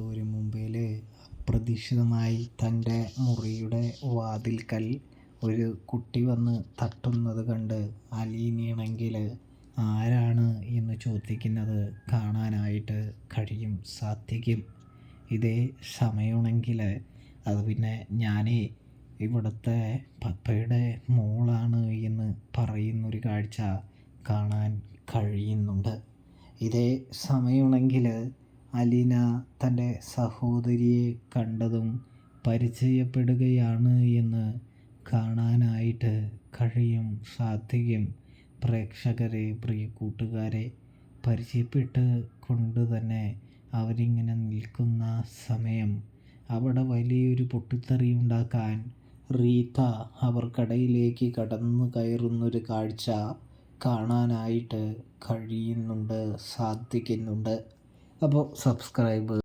ഒരു മുംബൈയിൽ അപ്രതീക്ഷിതമായി തൻ്റെ മുറിയുടെ വാതിൽക്കൽ ഒരു കുട്ടി വന്ന് തട്ടുന്നത് കണ്ട് അലീനയാണെങ്കിൽ ആരാണ് എന്ന് ചോദിക്കുന്നത് കാണാനായിട്ട് സാധിക്കും. ഇതേ സമയമാണെങ്കിൽ അത് പിന്നെ ഞാനേ ഇവിടുത്തെ പപ്പയുടെ മോളാണ് എന്ന് പറയുന്നൊരു കാഴ്ച കാണാൻ കഴിയുന്നുണ്ട്. ഇതേ സമയമാണെങ്കിൽ അലീന തൻ്റെ സഹോദരിയെ കണ്ടതും പരിചയപ്പെടുകയാണ് എന്ന് കാണാനായിട്ട് സാധിക്കും. പ്രേക്ഷകരെ, പ്രിയ കൂട്ടുകാരെ, പരിചയപ്പെട്ട് കൊണ്ട് തന്നെ അവരിങ്ങനെ നിൽക്കുന്ന സമയം അവിടെ വലിയൊരു പൊട്ടിത്തെറി ഉണ്ടാക്കാൻ റീത്ത അവർക്കിടയിലേക്ക് കടന്നു കയറുന്നൊരു കാഴ്ച കാണാനായിട്ട് സാധിക്കുന്നുണ്ട്. അപ്പോൾ സബ്സ്ക്രൈബ്